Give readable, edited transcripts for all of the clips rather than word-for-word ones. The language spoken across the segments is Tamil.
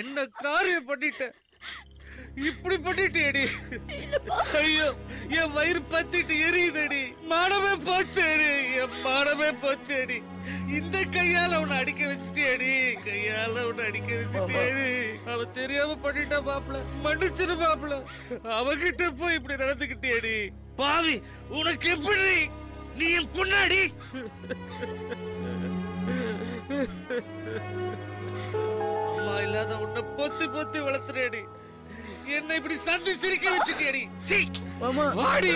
என்ன காரியம் பண்ணிட்ட, இப்படி பண்ணிட்டேடி. ஐயோ, என் வயிறு பத்திட்டு எரியுதடி. மானமே போச்சேடி, என் மானமே போச்சேடி. இந்த கையால உன்னை அடிக்க வச்சுட்டேடி, கையால உன்னை அடிக்க வச்சுட்டேடி. அவ தெரியாம பண்ணிட்டா மாப்பிள, மன்னிச்சிரு மாப்பிள. அவகிட்ட போய் இப்படி நடந்துக்கிட்டேடி. பாவி, உனக்கு எப்படி? நீ என் பொண்ணாடி. அம்மா இல்லாத உன்னை பொத்தி பொத்தி வளர்த்துறேடி. என்ன இப்படி சந்தி சிரிக்க வச்சுட்டேடி. வாடி.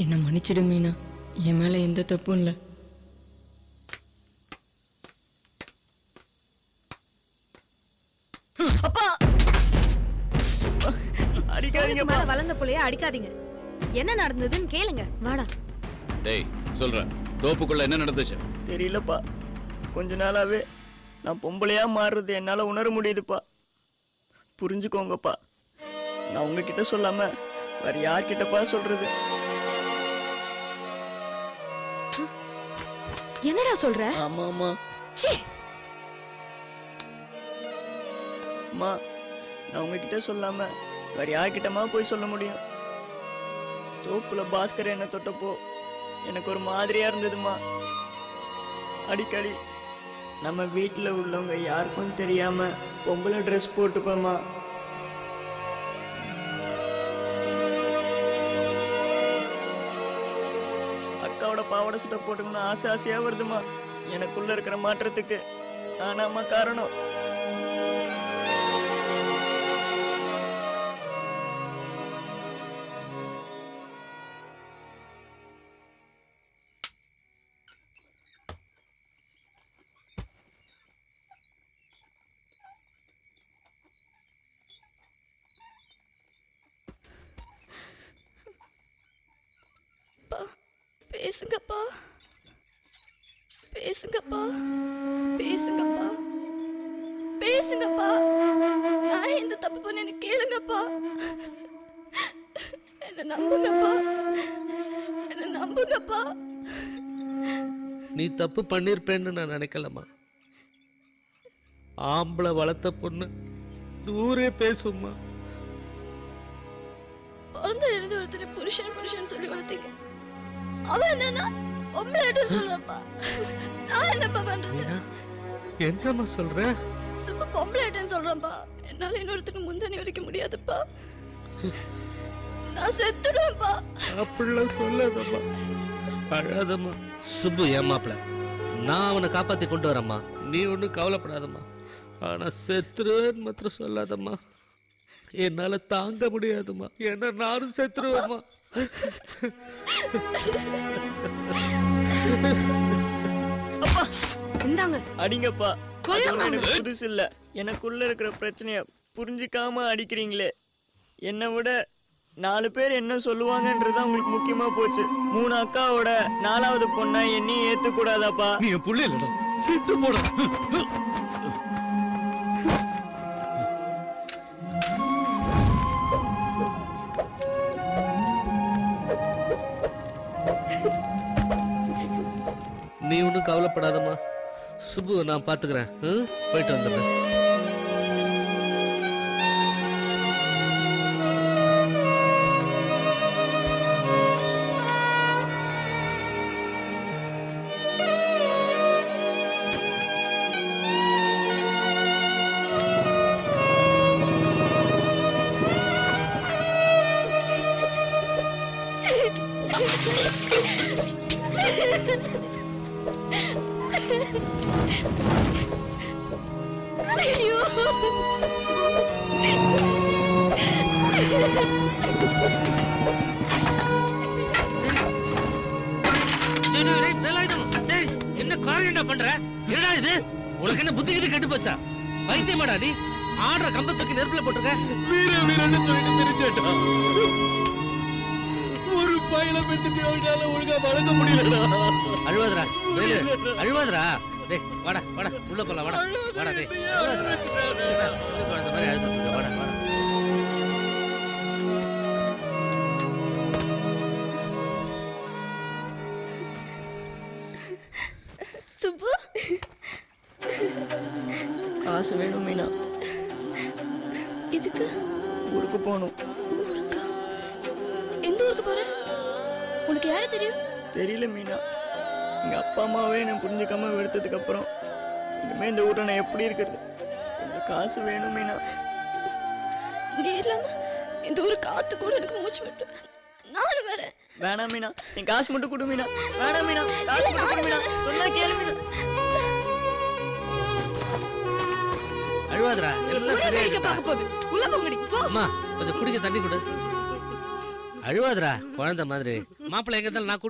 என்ன மன்னிச்சிடு மீனா, என் மேல எந்த தப்பும் இல்ல. அப்பா, அடிக்காதீங்க. மேல வளர்ந்த புள்ளைய அடிக்காதீங்க. என்ன நடந்ததுன்னு கேளுங்க. வாடா. டேய், சொல்றேன். தோப்புக்குள்ள என்ன நடந்துச்சு? தெரியலப்பா. கொஞ்ச நாளாவே நான் பொம்பளையா மாறுறது என்னால உணர முடியுதுப்பா. புரிஞ்சுக்கோங்கப்பா. நான் உங்ககிட்ட சொல்லாம வேற யார்கிட்டப்பா சொல்றது? என்னடா சொல்ற? ஆமா ஆமா ச்சீ. அம்மா, நான் உங்ககிட்ட சொல்லாம வேற யார்கிட்டமா போய் சொல்ல முடியும்? தோப்புல பாஸ்கர் என்ன தொட்டப்போ எனக்கு ஒரு மாதிரியா இருந்ததுமா. அடிக்கடி நம்ம வீட்டில் உள்ளவங்க யாருக்கும் தெரியாம பொம்பளை ட்ரெஸ் போட்டுப்போம்மா. அக்காவோட பாவாடை சுட்ட போட்டுக்கணும் ஆசை ஆசையா வருதுமா. எனக்குள்ள இருக்கிற மாற்றத்துக்கு நானாமா காரணம். பேசுங்கப்பா, பேசுங்கப்பா, பேசுங்கப்பா, பேசுங்கப்பா. நான் எந்த தப்பு பண்ண எனக்கு கேளுங்கப்பா. என்ன நம்புங்கப்பா, என்ன நம்புங்கப்பா. நீ தப்பு பண்ணிருப்பேன்னு நான் நினைக்கலம்மா. ஆம்பளை வளர்த்த பொண்ணு ஊரே பேசும்மா. பிறந்த இருந்து ஒருத்தரை புருஷன் புருஷன் சொல்லி வளர்த்தீங்க. அவன் என்னன்னா பொம்பளை சொல்றப்பா. நான் என்னப்பா பண்றது? என்னம்மா சொல்ற? சும்மா பொம்பளை சொல்றேன்ப்பா. என்னால இன்னொருத்தருக்கு முந்தணி வரைக்கும் முடியாதுப்பா. நான் செத்துடுவேன்ப்பா. அப்படிலாம் சொல்லாதம்மா, அழாதம்மா. சுப்பு ஏமாப்ல, நான் அவனை காப்பாத்தி கொண்டு வரேம்மா. நீ ஒன்றும் கவலைப்படாதம்மா. ஆனா செத்துருவேன்னு மாத்திரம் சொல்லாதம்மா. என்னால தாங்க முடியாதுமா. என்ன நானும் செத்துருவேம்மா. அப்பா இந்தாங்க அடிங்கப்பா. எனக்கு புதுசு இல்ல. எனக்குள்ள இருக்கிற பிரச்சனைய புரிஞ்சுக்காம அடிக்கிறீங்களே. என்னை விட 4 பேர் என்ன சொல்லுவாங்கன்றதுதான் உங்களுக்கு முக்கியமா போச்சு. 3 அக்காவோட 4வது பொண்ணா என்னையும் ஏத்துக்கூடாதாப்பா? நீ என் புள்ள இல்லடா, செத்து போட. நீ ஒன்றும் கவலைப்படாதம்மா. சுப்பு நான் பாத்துக்கிறேன். போயிட்டு வந்துடுறேன். ஐயோ, என்ன காரியம்டா பண்ற? என்னடா இது? உனக்கு என்ன புத்தி கெட்டு போச்சா? வைத்தியமாடா நீ? ஆடுற கம்பத்துக்கு நெருப்புல போட்டுருக்க. வீர வீரன்னு சொல்லிட்டு தெரிச்சேட்டா. ஒரு பையில பெத்துட்டு ஒழுங்கா வளர்க்க முடியலடா. அழுவாதரா வேலு, அழுவாதரா. டேய் வாடா வாடா, உள்ள போலாம் வாடா. வாடா டேய், அழுவாதரா. இந்த மாதிரி அழுதுட்டு வாடா வாடா. சுப்பு, காசு வேணும் மீனா. இதுக்கு ஊருக்கு போகணும். ஊருக்கா? எந்த ஊருக்கு போற? உனக்கு யாரு தெரியும்? தெரியல மீனா. எங்க அப்பா அம்மாவே என்ன புரிஞ்சுக்காம வெறுத்ததுக்கு அப்புறம் இனிமே இந்த ஊரை நான் எப்படி இருக்கிறது? கொஞ்சம் காசு வேணும் மீனா. நீ இல்லாம இந்த ஊரு காத்து கூட எனக்கு மூச்சு விட்டு. நானும் வேற. வேணாம் மீனா, நீ காசு மட்டும் கொடு மீனா. வேணாம் மீனா, காசு மட்டும் கொடு மீனா. சொன்னா கேளு மீனா. அழுவாதரா, எல்லாம் சரியா பார்க்க போகுது. உள்ள போங்கடி போ. அம்மா கொஞ்சம் குடிக்க தண்ணி கொடு. அழுவாதரா குழந்தை மாதிரி. மாப்பிள்ளை எங்க இருந்தாலும் நான்